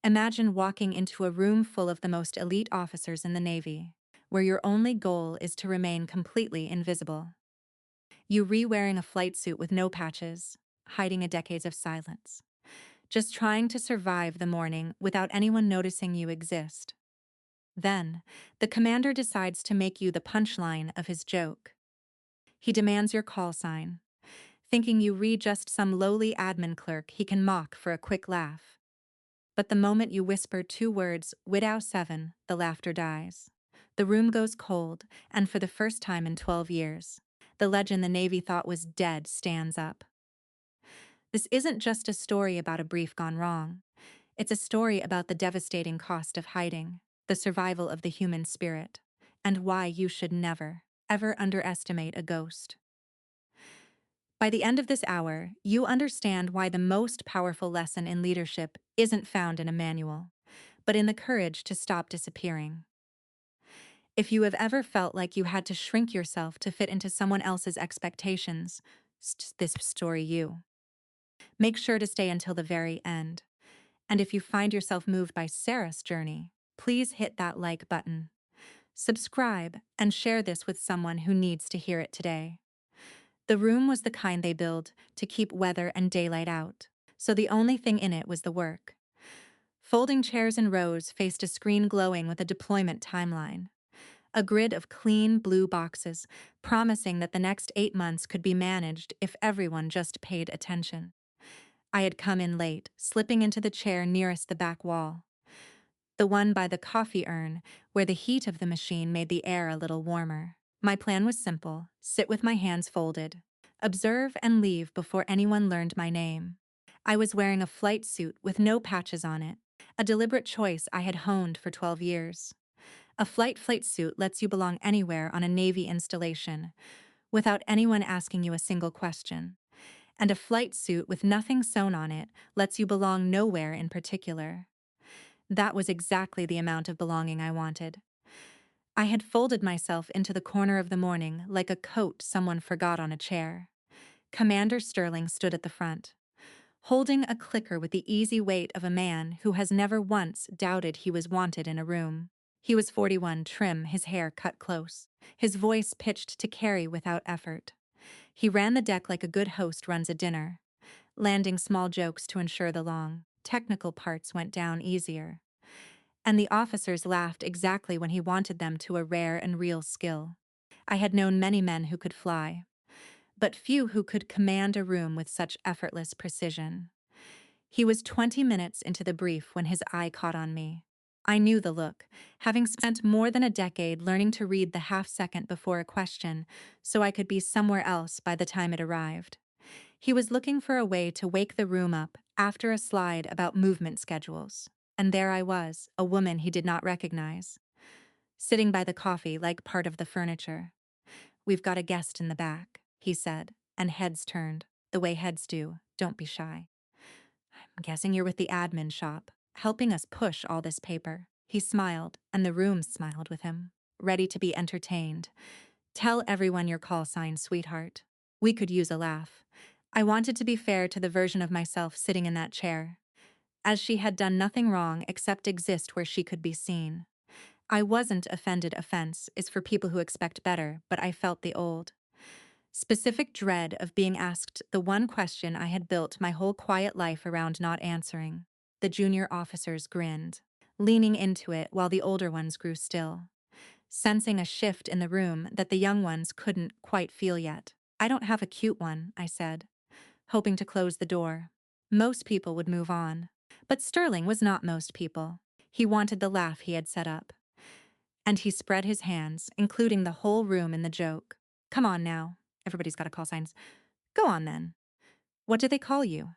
Imagine walking into a room full of the most elite officers in the Navy, where your only goal is to remain completely invisible. You re-wearing a flight suit with no patches, hiding a decades of silence, just trying to survive the morning without anyone noticing you exist. Then, the commander decides to make you the punchline of his joke. He demands your call sign, thinking you read just some lowly admin clerk he can mock for a quick laugh. But the moment you whisper two words, Widow 7, the laughter dies. The room goes cold, and for the first time in 12 years, the legend the Navy thought was dead stands up. This isn't just a story about a brief gone wrong. It's a story about the devastating cost of hiding, the survival of the human spirit, and why you should never, ever underestimate a ghost. By the end of this hour, you understand why the most powerful lesson in leadership isn't found in a manual, but in the courage to stop disappearing. If you have ever felt like you had to shrink yourself to fit into someone else's expectations, this story you. Make sure to stay until the very end. And if you find yourself moved by Sarah's journey, please hit that like button. Subscribe and share this with someone who needs to hear it today. The room was the kind they build to keep weather and daylight out, so the only thing in it was the work. Folding chairs in rows faced a screen glowing with a deployment timeline. A grid of clean blue boxes, promising that the next 8 months could be managed if everyone just paid attention. I had come in late, slipping into the chair nearest the back wall. The one by the coffee urn, where the heat of the machine made the air a little warmer. My plan was simple: sit with my hands folded, observe and leave before anyone learned my name. I was wearing a flight suit with no patches on it, a deliberate choice I had honed for 12 years. A flight suit lets you belong anywhere on a Navy installation, without anyone asking you a single question. And a flight suit with nothing sewn on it lets you belong nowhere in particular. That was exactly the amount of belonging I wanted. I had folded myself into the corner of the morning like a coat someone forgot on a chair. Commander Sterling stood at the front, holding a clicker with the easy weight of a man who has never once doubted he was wanted in a room. He was 41, trim, his hair cut close, his voice pitched to carry without effort. He ran the deck like a good host runs a dinner, landing small jokes to ensure the long, technical parts went down easier. And the officers laughed exactly when he wanted them to a rare and real skill. I had known many men who could fly, but few who could command a room with such effortless precision. He was 20 minutes into the brief when his eye caught on me. I knew the look, having spent more than a decade learning to read the half-second before a question so I could be somewhere else by the time it arrived. He was looking for a way to wake the room up after a slide about movement schedules. And there I was, a woman he did not recognize, sitting by the coffee like part of the furniture. "We've got a guest in the back," he said, and heads turned, the way heads do. "Don't be shy. I'm guessing you're with the admin shop, helping us push all this paper." He smiled, and the room smiled with him, ready to be entertained. "Tell everyone your call sign, sweetheart." We could use a laugh. I wanted to be fair to the version of myself sitting in that chair, as she had done nothing wrong except exist where she could be seen. I wasn't offended. Offense is for people who expect better, but I felt the old, specific dread of being asked the one question I had built my whole quiet life around not answering. The junior officers grinned, leaning into it while the older ones grew still, sensing a shift in the room that the young ones couldn't quite feel yet. "I don't have a cute one," I said, hoping to close the door. Most people would move on. But Sterling was not most people. He wanted the laugh he had set up. And he spread his hands, including the whole room in the joke. "Come on now. Everybody's got a call signs. Go on then. What do they call you?"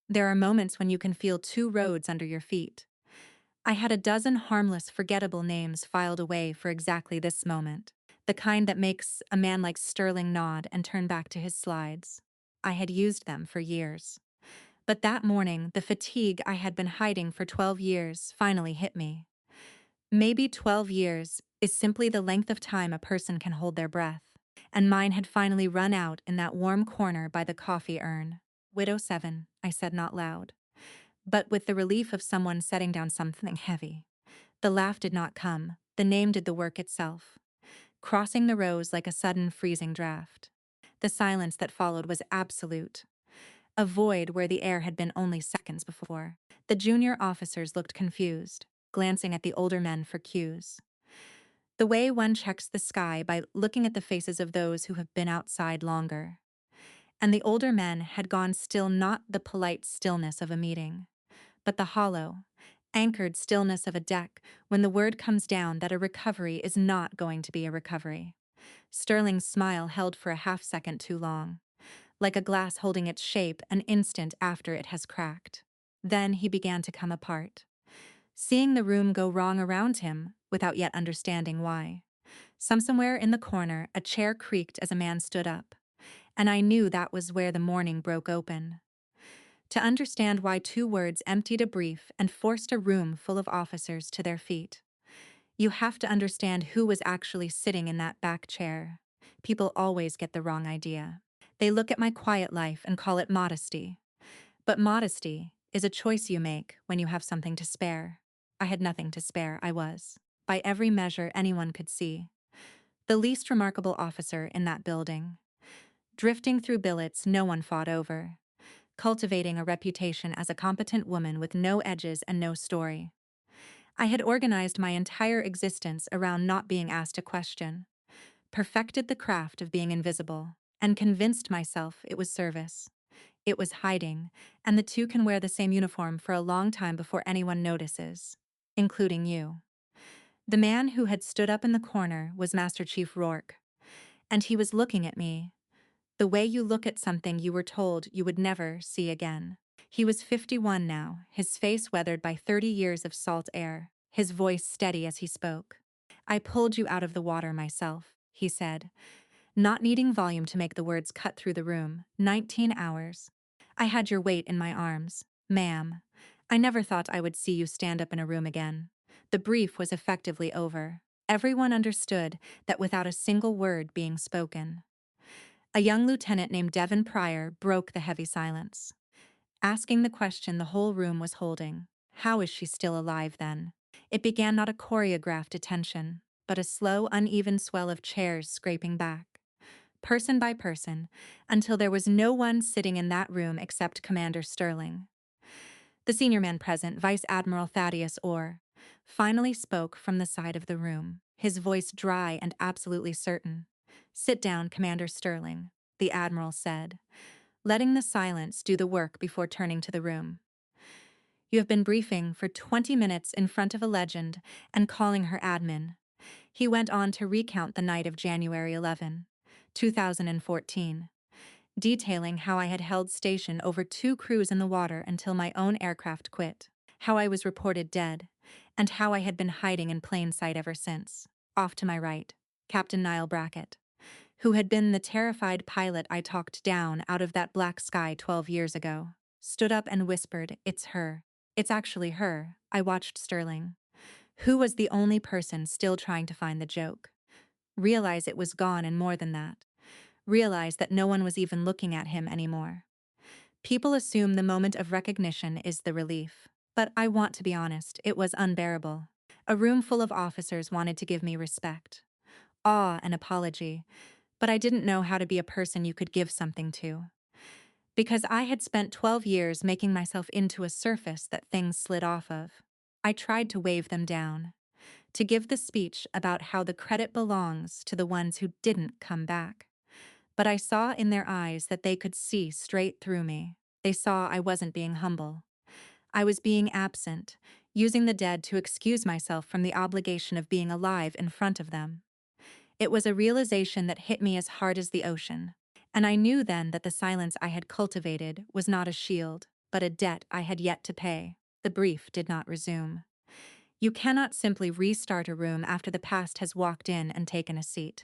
There are moments when you can feel two roads under your feet. I had a dozen harmless, forgettable names filed away for exactly this moment, the kind that makes a man like Sterling nod and turn back to his slides. I had used them for years. But that morning, the fatigue I had been hiding for 12 years finally hit me. Maybe 12 years is simply the length of time a person can hold their breath, and mine had finally run out in that warm corner by the coffee urn. "Widow 7, I said not loud. but with the relief of someone setting down something heavy. The laugh did not come, the name did the work itself, crossing the rows like a sudden freezing draft. The silence that followed was absolute, a void where the air had been only seconds before. The junior officers looked confused, glancing at the older men for cues. The way one checks the sky by looking at the faces of those who have been outside longer. And the older men had gone still, not the polite stillness of a meeting, but the hollow, anchored stillness of a deck when the word comes down that a recovery is not going to be a recovery. Sterling's smile held for a half-second too long, like a glass holding its shape an instant after it has cracked. Then he began to come apart, seeing the room go wrong around him without yet understanding why. Somewhere in the corner, a chair creaked as a man stood up, and I knew that was where the morning broke open. To understand why two words emptied a brief and forced a room full of officers to their feet, you have to understand who was actually sitting in that back chair. People always get the wrong idea. They look at my quiet life and call it modesty. But modesty is a choice you make when you have something to spare. I had nothing to spare, I was, by every measure anyone could see, the least remarkable officer in that building. Drifting through billets no one fought over, cultivating a reputation as a competent woman with no edges and no story. I had organized my entire existence around not being asked a question, perfected the craft of being invisible, and convinced myself it was service. It was hiding, and the two can wear the same uniform for a long time before anyone notices, including you. The man who had stood up in the corner was Master Chief Rourke, and he was looking at me, the way you look at something you were told you would never see again. He was 51 now, his face weathered by 30 years of salt air, his voice steady as he spoke. "I pulled you out of the water myself," he said, not needing volume to make the words cut through the room. 19 hours. I had your weight in my arms, ma'am. I never thought I would see you stand up in a room again. The brief was effectively over. Everyone understood that without a single word being spoken. A young lieutenant named Devon Pryor broke the heavy silence, asking the question the whole room was holding. How is she still alive then? It began not a choreographed attention, but a slow, uneven swell of chairs scraping back, person by person, until there was no one sitting in that room except Commander Sterling. The senior man present, Vice Admiral Thaddeus Orr, finally spoke from the side of the room, his voice dry and absolutely certain. "Sit down, Commander Sterling," the Admiral said, letting the silence do the work before turning to the room. "You have been briefing for 20 minutes in front of a legend and calling her admin." He went on to recount the night of January 11, 2014, detailing how I had held station over 2 crews in the water until my own aircraft quit, how I was reported dead, and how I had been hiding in plain sight ever since. Off to my right, Captain Niall Brackett, who had been the terrified pilot I talked down out of that black sky 12 years ago, stood up and whispered, "It's her. It's actually her." I watched Sterling, who was the only person still trying to find the joke, realize it was gone, and more than that, realize that no one was even looking at him anymore. People assume the moment of recognition is the relief, but I want to be honest, it was unbearable. A room full of officers wanted to give me respect, awe, and apology, but I didn't know how to be a person you could give something to. Because I had spent 12 years making myself into a surface that things slid off of. I tried to wave them down, to give the speech about how the credit belongs to the ones who didn't come back. But I saw in their eyes that they could see straight through me. They saw I wasn't being humble. I was being absent, using the dead to excuse myself from the obligation of being alive in front of them. It was a realization that hit me as hard as the ocean, and I knew then that the silence I had cultivated was not a shield, but a debt I had yet to pay. The brief did not resume. You cannot simply restart a room after the past has walked in and taken a seat.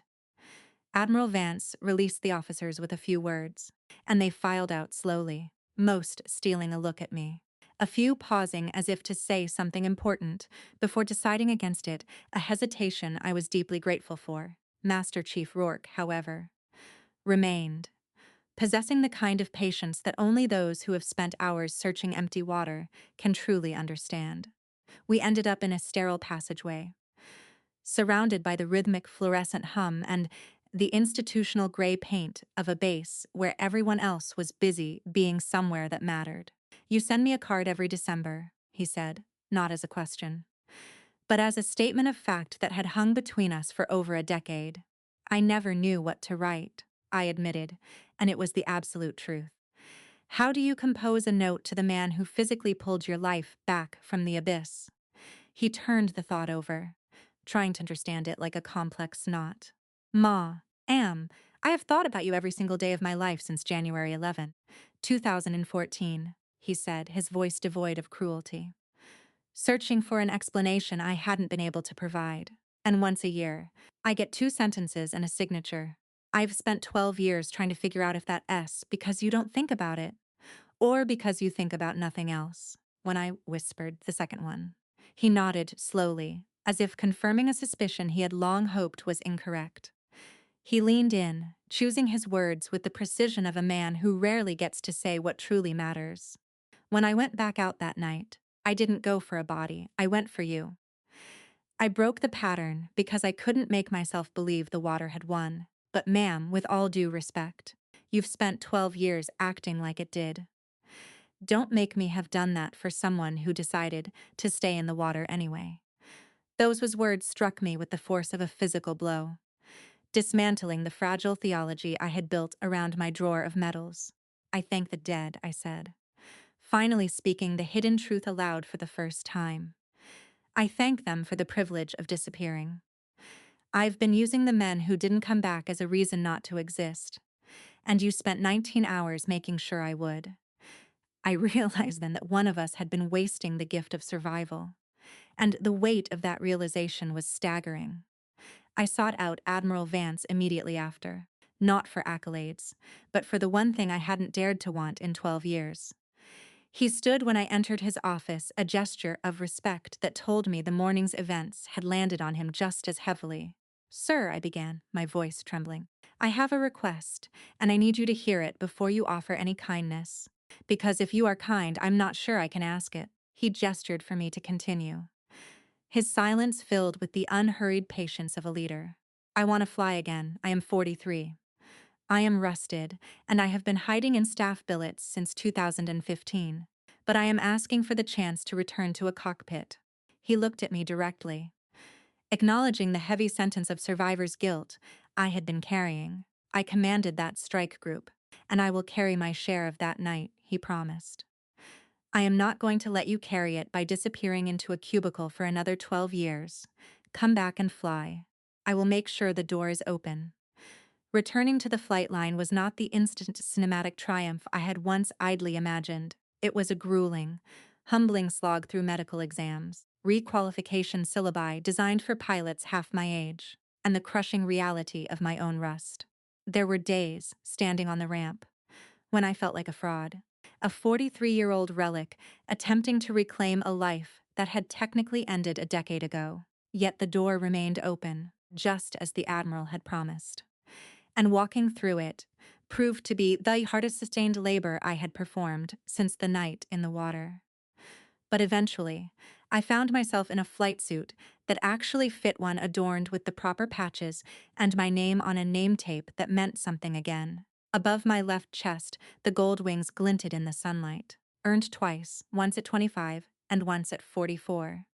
Admiral Vance released the officers with a few words, and they filed out slowly, most stealing a look at me. A few pausing as if to say something important before deciding against it, a hesitation I was deeply grateful for. Master Chief Rourke, however, remained, possessing the kind of patience that only those who have spent hours searching empty water can truly understand. We ended up in a sterile passageway, surrounded by the rhythmic fluorescent hum and the institutional gray paint of a base where everyone else was busy being somewhere that mattered. "You send me a card every December," he said, not as a question, but as a statement of fact that had hung between us for over a decade. I never knew what to write, I admitted, and it was the absolute truth. How do you compose a note to the man who physically pulled your life back from the abyss? He turned the thought over, trying to understand it like a complex knot. "Ma, I have thought about you every single day of my life since January 11, 2014, he said, his voice devoid of cruelty, searching for an explanation I hadn't been able to provide. And once a year, I get 2 sentences and a signature. I've spent 12 years trying to figure out if that S because you don't think about it, or because you think about nothing else," when I whispered the second one. He nodded slowly, as if confirming a suspicion he had long hoped was incorrect. He leaned in, choosing his words with the precision of a man who rarely gets to say what truly matters. "When I went back out that night, I didn't go for a body, I went for you. I broke the pattern because I couldn't make myself believe the water had won. But ma'am, with all due respect, you've spent 12 years acting like it did. Don't make me have done that for someone who decided to stay in the water anyway." Those words struck me with the force of a physical blow, dismantling the fragile theology I had built around my drawer of medals. "I thank the dead," I said, finally speaking the hidden truth aloud for the first time. "I thank them for the privilege of disappearing. I've been using the men who didn't come back as a reason not to exist, and you spent 19 hours making sure I would." I realized then that one of us had been wasting the gift of survival, and the weight of that realization was staggering. I sought out Admiral Vance immediately after, not for accolades, but for the one thing I hadn't dared to want in 12 years. He stood when I entered his office, a gesture of respect that told me the morning's events had landed on him just as heavily. "Sir," I began, my voice trembling, "I have a request, and I need you to hear it before you offer any kindness. Because if you are kind, I'm not sure I can ask it." He gestured for me to continue, his silence filled with the unhurried patience of a leader. "I want to fly again. I am 43. I am rusted, and I have been hiding in staff billets since 2015. But I am asking for the chance to return to a cockpit." He looked at me directly, acknowledging the heavy sentence of survivor's guilt I had been carrying. "I commanded that strike group, and I will carry my share of that night," he promised. "I am not going to let you carry it by disappearing into a cubicle for another 12 years. Come back and fly. I will make sure the door is open." Returning to the flight line was not the instant cinematic triumph I had once idly imagined. It was a grueling, humbling slog through medical exams, requalification syllabi designed for pilots half my age, and the crushing reality of my own rust. There were days, standing on the ramp, when I felt like a fraud, a 43-year-old relic attempting to reclaim a life that had technically ended a decade ago. Yet the door remained open, just as the Admiral had promised. And walking through it proved to be the hardest sustained labor I had performed since the night in the water. But eventually, I found myself in a flight suit that actually fit one adorned with the proper patches and my name on a name tape that meant something again. Above my left chest, the gold wings glinted in the sunlight, earned twice, once at 25 and once at 44.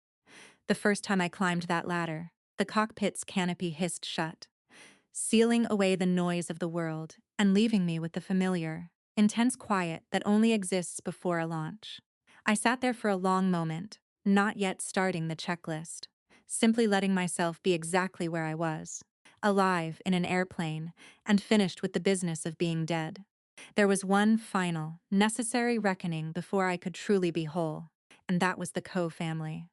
The first time I climbed that ladder, the cockpit's canopy hissed shut, sealing away the noise of the world and leaving me with the familiar, intense quiet that only exists before a launch. I sat there for a long moment, not yet starting the checklist, simply letting myself be exactly where I was, alive in an airplane and finished with the business of being dead. There was one final, necessary reckoning before I could truly be whole, and that was the Coe family.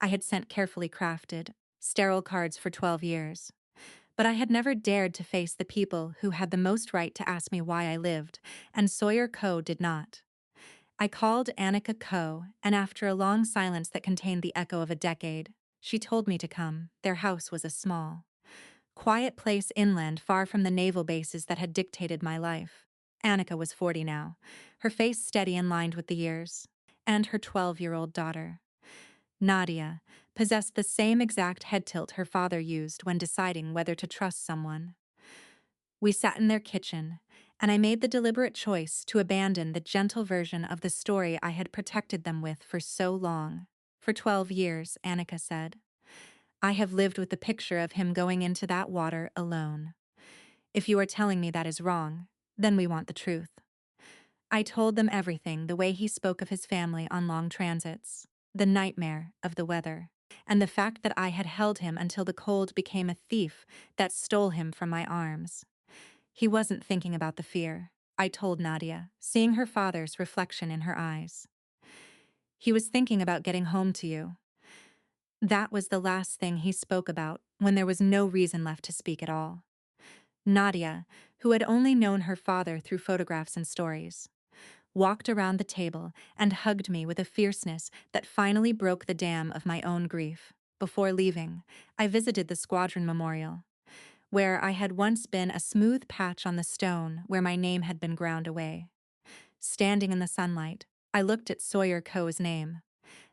I had sent carefully crafted, sterile cards for 12 years. But I had never dared to face the people who had the most right to ask me why I lived, and Sawyer Coe did not. I called Annika Coe, and after a long silence that contained the echo of a decade, she told me to come. Their house was a small, quiet place inland far from the naval bases that had dictated my life. Annika was 40 now, her face steady and lined with the years, and her 12-year-old daughter, Nadia, possessed the same exact head tilt her father used when deciding whether to trust someone. We sat in their kitchen, and I made the deliberate choice to abandon the gentle version of the story I had protected them with for so long. For 12 years, Annika said, I have lived with the picture of him going into that water alone. If you are telling me that is wrong, then we want the truth. I told them everything, the way he spoke of his family on long transits, the nightmare of the weather, and the fact that I had held him until the cold became a thief that stole him from my arms. He wasn't thinking about the fear, I told Nadia, seeing her father's reflection in her eyes. He was thinking about getting home to you. That was the last thing he spoke about when there was no reason left to speak at all. Nadia, who had only known her father through photographs and stories, walked around the table and hugged me with a fierceness that finally broke the dam of my own grief. Before leaving, I visited the squadron memorial, where I had once been a smooth patch on the stone where my name had been ground away. Standing in the sunlight, I looked at Sawyer Coe's name,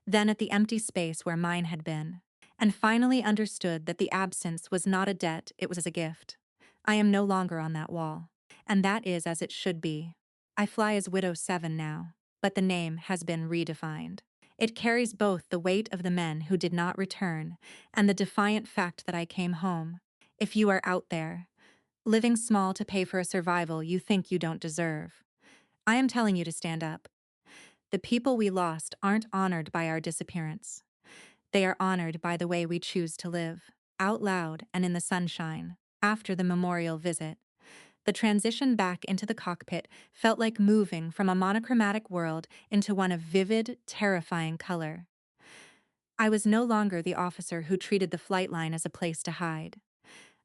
then at the empty space where mine had been, and finally understood that the absence was not a debt, it was a gift. I am no longer on that wall, and that is as it should be. I fly as Widow 7 now, but the name has been redefined. It carries both the weight of the men who did not return and the defiant fact that I came home. If you are out there, living small to pay for a survival you think you don't deserve, I am telling you to stand up. The people we lost aren't honored by our disappearance. They are honored by the way we choose to live, out loud and in the sunshine. After the memorial visit, the transition back into the cockpit felt like moving from a monochromatic world into one of vivid, terrifying color. I was no longer the officer who treated the flight line as a place to hide.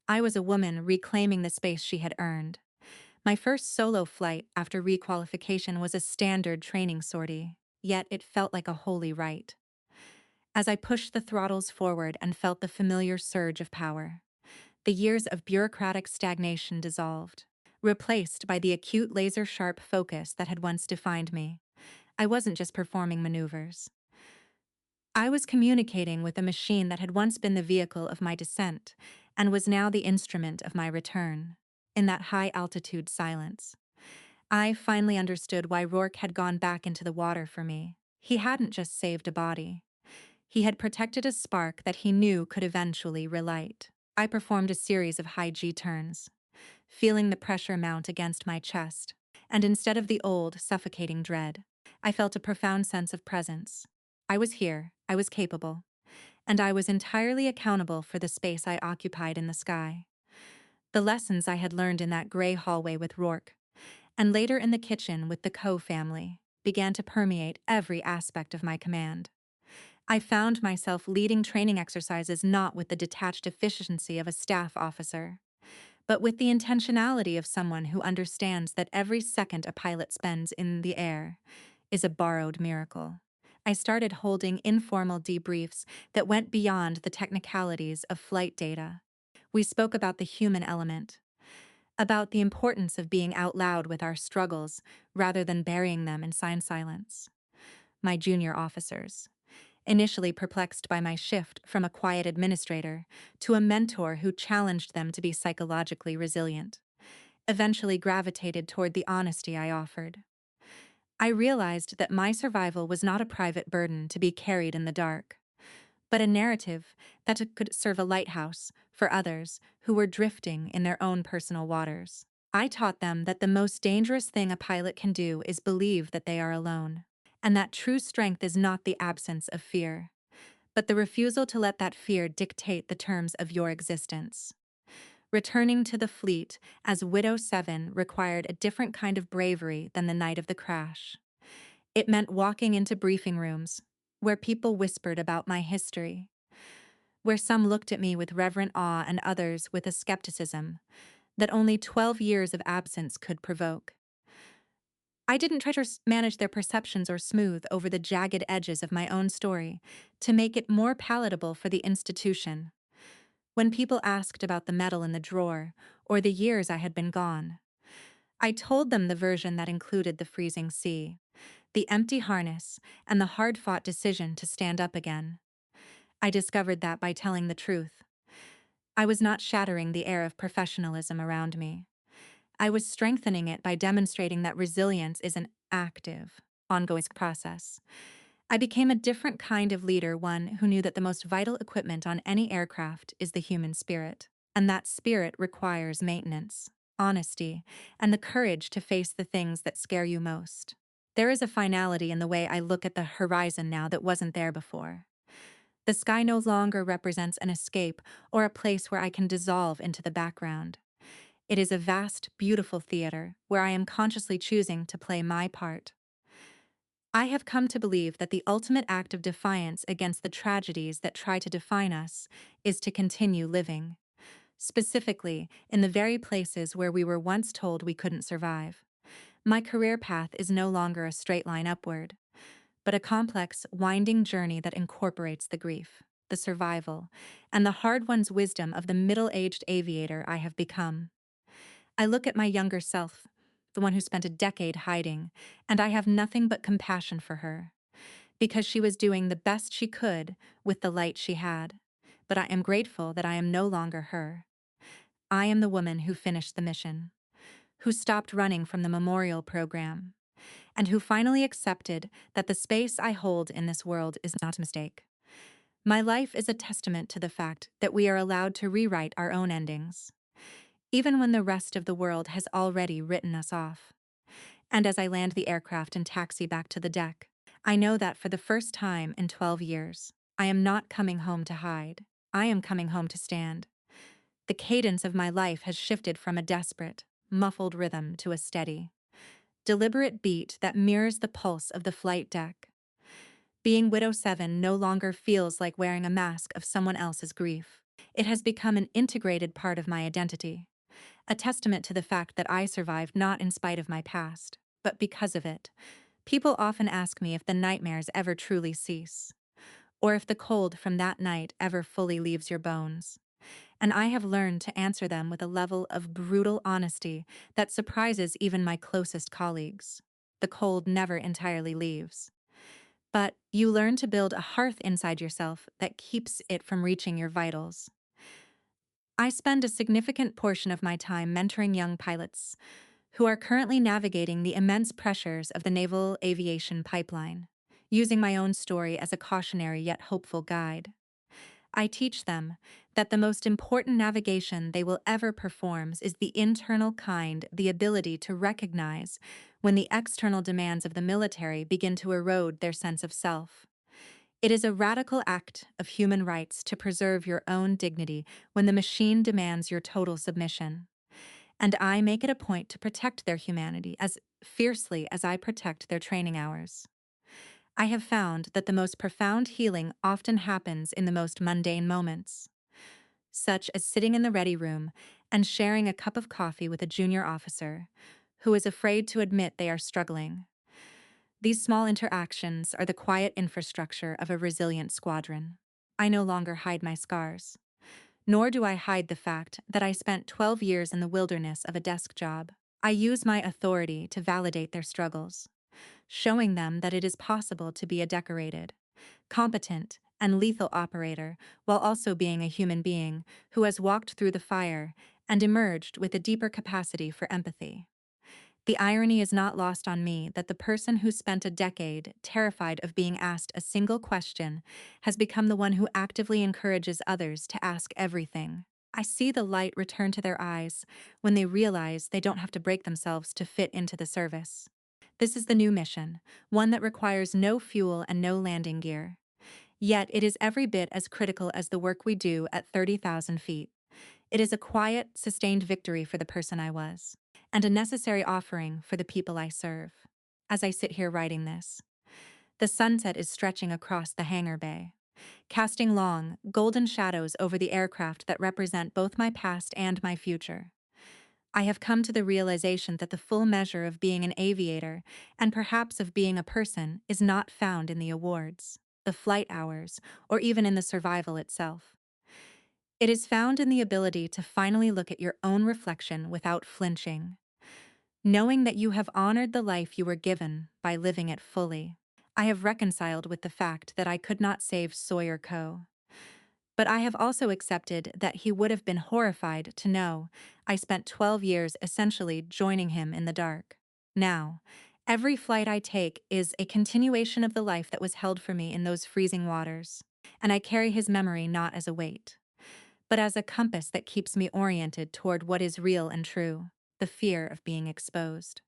I was a woman reclaiming the space she had earned. My first solo flight after requalification was a standard training sortie, yet it felt like a holy rite. As I pushed the throttles forward and felt the familiar surge of power, the years of bureaucratic stagnation dissolved, replaced by the acute laser-sharp focus that had once defined me. I wasn't just performing maneuvers. I was communicating with a machine that had once been the vehicle of my descent and was now the instrument of my return. In that high-altitude silence, I finally understood why Rourke had gone back into the water for me. He hadn't just saved a body. He had protected a spark that he knew could eventually relight. I performed a series of high G turns, feeling the pressure mount against my chest, and instead of the old, suffocating dread, I felt a profound sense of presence. I was here, I was capable, and I was entirely accountable for the space I occupied in the sky. The lessons I had learned in that gray hallway with Rourke, and later in the kitchen with the Coe family, began to permeate every aspect of my command. I found myself leading training exercises not with the detached efficiency of a staff officer, but with the intentionality of someone who understands that every second a pilot spends in the air is a borrowed miracle. I started holding informal debriefs that went beyond the technicalities of flight data. We spoke about the human element, about the importance of being out loud with our struggles rather than burying them in silence. My junior officers, initially perplexed by my shift from a quiet administrator to a mentor who challenged them to be psychologically resilient, eventually gravitated toward the honesty I offered. I realized that my survival was not a private burden to be carried in the dark, but a narrative that could serve a lighthouse for others who were drifting in their own personal waters. I taught them that the most dangerous thing a pilot can do is believe that they are alone, and that true strength is not the absence of fear, but the refusal to let that fear dictate the terms of your existence. Returning to the fleet as Widow 7 required a different kind of bravery than the night of the crash. It meant walking into briefing rooms, where people whispered about my history, where some looked at me with reverent awe and others with a skepticism that only 12 years of absence could provoke. I didn't try to manage their perceptions or smooth over the jagged edges of my own story to make it more palatable for the institution. When people asked about the medal in the drawer or the years I had been gone, I told them the version that included the freezing sea, the empty harness, and the hard-fought decision to stand up again. I discovered that by telling the truth, I was not shattering the air of professionalism around me. I was strengthening it by demonstrating that resilience is an active, ongoing process. I became a different kind of leader, one who knew that the most vital equipment on any aircraft is the human spirit, and that spirit requires maintenance, honesty, and the courage to face the things that scare you most. There is a finality in the way I look at the horizon now that wasn't there before. The sky no longer represents an escape or a place where I can dissolve into the background. It is a vast, beautiful theater where I am consciously choosing to play my part. I have come to believe that the ultimate act of defiance against the tragedies that try to define us is to continue living, specifically in the very places where we were once told we couldn't survive. My career path is no longer a straight line upward, but a complex, winding journey that incorporates the grief, the survival, and the hard-won wisdom of the middle-aged aviator I have become. I look at my younger self, the one who spent a decade hiding, and I have nothing but compassion for her, because she was doing the best she could with the light she had. But I am grateful that I am no longer her. I am the woman who finished the mission, who stopped running from the memorial program, and who finally accepted that the space I hold in this world is not a mistake. My life is a testament to the fact that we are allowed to rewrite our own endings, even when the rest of the world has already written us off. And as I land the aircraft and taxi back to the deck, I know that for the first time in 12 years, I am not coming home to hide. I am coming home to stand. The cadence of my life has shifted from a desperate, muffled rhythm to a steady, deliberate beat that mirrors the pulse of the flight deck. Being Widow 7 no longer feels like wearing a mask of someone else's grief. It has become an integrated part of my identity, a testament to the fact that I survived not in spite of my past, but because of it. People often ask me if the nightmares ever truly cease, or if the cold from that night ever fully leaves your bones. And I have learned to answer them with a level of brutal honesty that surprises even my closest colleagues. The cold never entirely leaves. But you learn to build a hearth inside yourself that keeps it from reaching your vitals. I spend a significant portion of my time mentoring young pilots who are currently navigating the immense pressures of the naval aviation pipeline, using my own story as a cautionary yet hopeful guide. I teach them that the most important navigation they will ever perform is the internal kind, the ability to recognize when the external demands of the military begin to erode their sense of self. It is a radical act of human rights to preserve your own dignity when the machine demands your total submission. And I make it a point to protect their humanity as fiercely as I protect their training hours. I have found that the most profound healing often happens in the most mundane moments, such as sitting in the ready room and sharing a cup of coffee with a junior officer who is afraid to admit they are struggling. These small interactions are the quiet infrastructure of a resilient squadron. I no longer hide my scars, nor do I hide the fact that I spent 12 years in the wilderness of a desk job. I use my authority to validate their struggles, showing them that it is possible to be a decorated, competent, and lethal operator while also being a human being who has walked through the fire and emerged with a deeper capacity for empathy. The irony is not lost on me that the person who spent a decade terrified of being asked a single question has become the one who actively encourages others to ask everything. I see the light return to their eyes when they realize they don't have to break themselves to fit into the service. This is the new mission, one that requires no fuel and no landing gear. Yet it is every bit as critical as the work we do at 30,000 feet. It is a quiet, sustained victory for the person I was, and a necessary offering for the people I serve. As I sit here writing this, the sunset is stretching across the hangar bay, casting long, golden shadows over the aircraft that represent both my past and my future. I have come to the realization that the full measure of being an aviator, and perhaps of being a person, is not found in the awards, the flight hours, or even in the survival itself. It is found in the ability to finally look at your own reflection without flinching. knowing that you have honored the life you were given by living it fully. I have reconciled with the fact that I could not save Sawyer Co. But I have also accepted that he would have been horrified to know I spent 12 years essentially joining him in the dark. Now, every flight I take is a continuation of the life that was held for me in those freezing waters, and I carry his memory not as a weight, but as a compass that keeps me oriented toward what is real and true, the fear of being exposed,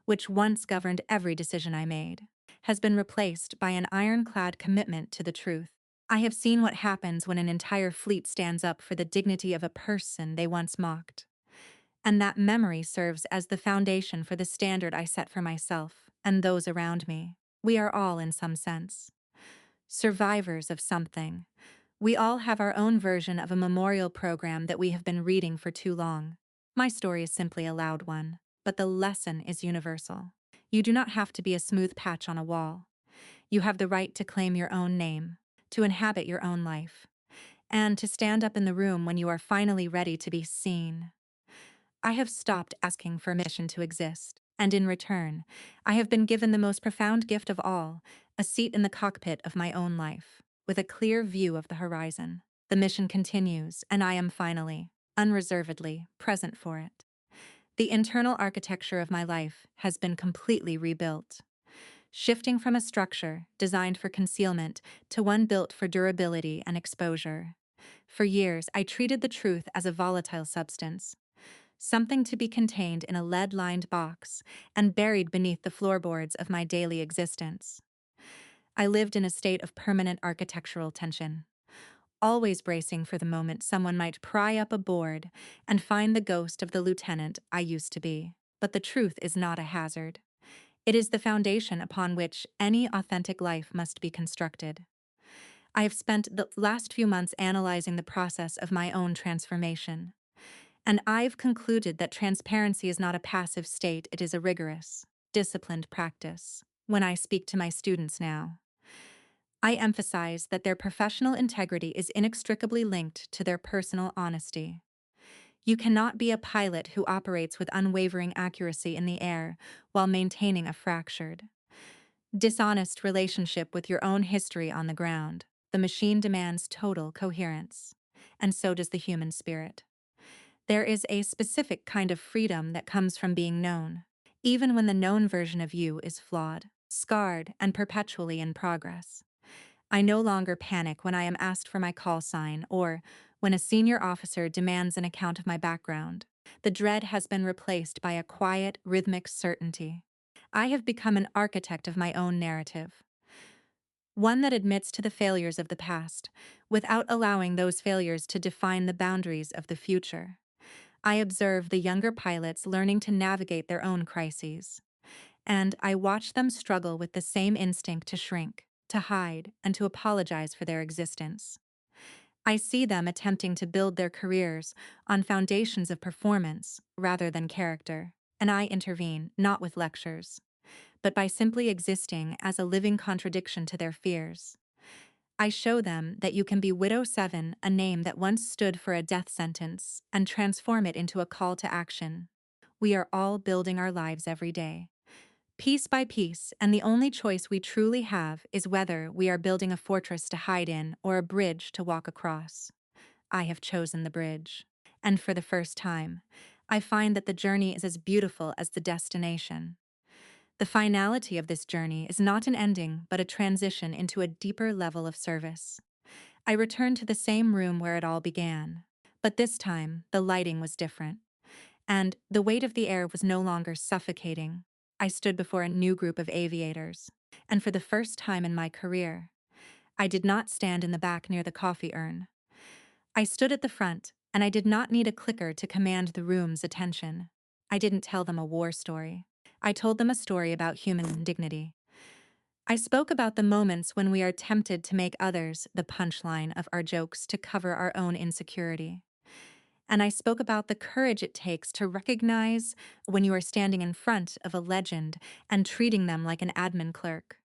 which once governed every decision I made, has been replaced by an ironclad commitment to the truth. I have seen what happens when an entire fleet stands up for the dignity of a person they once mocked. And that memory serves as the foundation for the standard I set for myself and those around me. We are all, in some sense, survivors of something. We all have our own version of a memorial program that we have been reading for too long. My story is simply a loud one, but the lesson is universal. You do not have to be a smooth patch on a wall. You have the right to claim your own name, to inhabit your own life, and to stand up in the room when you are finally ready to be seen. I have stopped asking for permission to exist, and in return, I have been given the most profound gift of all, a seat in the cockpit of my own life, with a clear view of the horizon. The mission continues, and I am finally, unreservedly, present for it. The internal architecture of my life has been completely rebuilt, shifting from a structure designed for concealment to one built for durability and exposure. For years, I treated the truth as a volatile substance, something to be contained in a lead-lined box and buried beneath the floorboards of my daily existence. I lived in a state of permanent architectural tension, always bracing for the moment someone might pry up a board and find the ghost of the lieutenant I used to be. But the truth is not a hazard. It is the foundation upon which any authentic life must be constructed. I have spent the last few months analyzing the process of my own transformation, and I've concluded that transparency is not a passive state, it is a rigorous, disciplined practice. When I speak to my students now, I emphasize that their professional integrity is inextricably linked to their personal honesty. You cannot be a pilot who operates with unwavering accuracy in the air while maintaining a fractured, dishonest relationship with your own history on the ground. The machine demands total coherence, and so does the human spirit. There is a specific kind of freedom that comes from being known, even when the known version of you is flawed, scarred, and perpetually in progress. I no longer panic when I am asked for my call sign or when a senior officer demands an account of my background. The dread has been replaced by a quiet, rhythmic certainty. I have become an architect of my own narrative, one that admits to the failures of the past, without allowing those failures to define the boundaries of the future. I observe the younger pilots learning to navigate their own crises, and I watch them struggle with the same instinct to shrink, to hide, and to apologize for their existence. I see them attempting to build their careers on foundations of performance rather than character, and I intervene not with lectures, but by simply existing as a living contradiction to their fears. I show them that you can be Widow 7, a name that once stood for a death sentence, and transform it into a call to action. We are all building our lives every day, piece by piece, and the only choice we truly have is whether we are building a fortress to hide in or a bridge to walk across. I have chosen the bridge, and for the first time, I find that the journey is as beautiful as the destination. The finality of this journey is not an ending, but a transition into a deeper level of service. I return to the same room where it all began, but this time the lighting was different, and the weight of the air was no longer suffocating. I stood before a new group of aviators, and for the first time in my career, I did not stand in the back near the coffee urn. I stood at the front, and I did not need a clicker to command the room's attention. I didn't tell them a war story. I told them a story about human dignity. I spoke about the moments when we are tempted to make others the punchline of our jokes to cover our own insecurity. And I spoke about the courage it takes to recognize when you are standing in front of a legend and treating them like an admin clerk.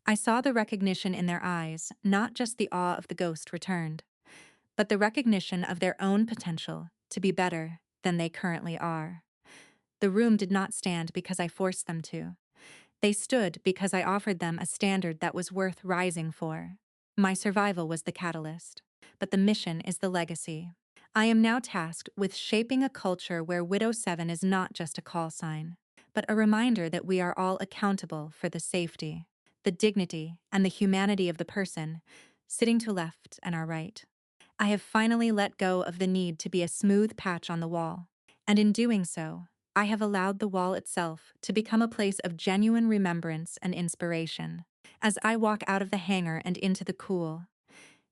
I saw the recognition in their eyes, not just the awe of the ghost returned, but the recognition of their own potential to be better than they currently are. The room did not stand because I forced them to. They stood because I offered them a standard that was worth rising for. My survival was the catalyst, but the mission is the legacy. I am now tasked with shaping a culture where Widow 7 is not just a call sign, but a reminder that we are all accountable for the safety, the dignity, and the humanity of the person sitting to left and our right. I have finally let go of the need to be a smooth patch on the wall, and in doing so, I have allowed the wall itself to become a place of genuine remembrance and inspiration. As I walk out of the hangar and into the cool,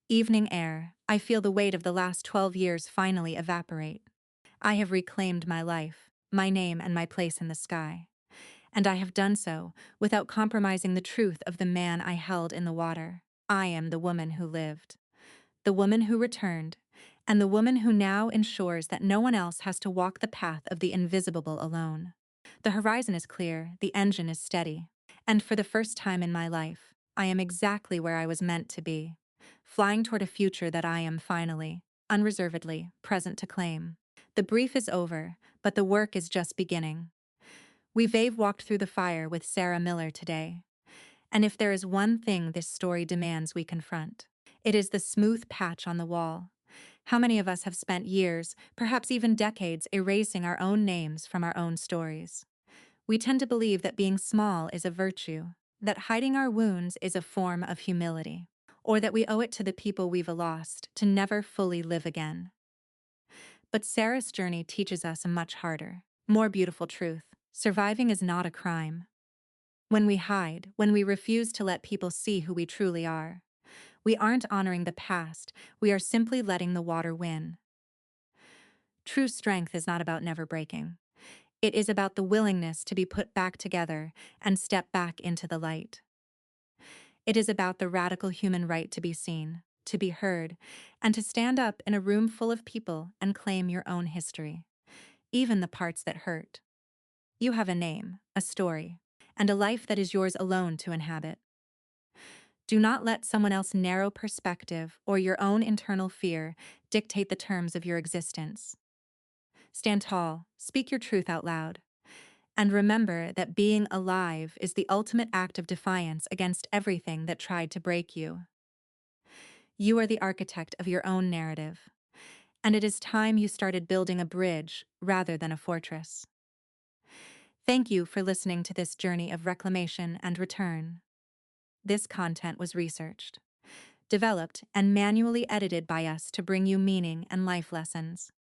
evening air, I feel the weight of the last 12 years finally evaporate. I have reclaimed my life, my name, and my place in the sky. And I have done so without compromising the truth of the man I held in the water. I am the woman who lived, the woman who returned, and the woman who now ensures that no one else has to walk the path of the invisible alone. The horizon is clear, the engine is steady, and for the first time in my life, I am exactly where I was meant to be, flying toward a future that I am finally, unreservedly, present to claim. The brief is over, but the work is just beginning. We've walked through the fire with Sarah Miller today, and if there is one thing this story demands we confront, it is the smooth patch on the wall. How many of us have spent years, perhaps even decades, erasing our own names from our own stories? We tend to believe that being small is a virtue, that hiding our wounds is a form of humility, or that we owe it to the people we've lost to never fully live again. But Sarah's journey teaches us a much harder, more beautiful truth. Surviving is not a crime. When we hide, when we refuse to let people see who we truly are, we aren't honoring the past, we are simply letting the water win. True strength is not about never breaking. It is about the willingness to be put back together and step back into the light. It is about the radical human right to be seen, to be heard, and to stand up in a room full of people and claim your own history, even the parts that hurt. You have a name, a story, and a life that is yours alone to inhabit. Do not let someone else's narrow perspective or your own internal fear dictate the terms of your existence. Stand tall, speak your truth out loud, and remember that being alive is the ultimate act of defiance against everything that tried to break you. You are the architect of your own narrative, and it is time you started building a bridge rather than a fortress. Thank you for listening to this journey of reclamation and return. This content was researched, developed, and manually edited by us to bring you meaning and life lessons.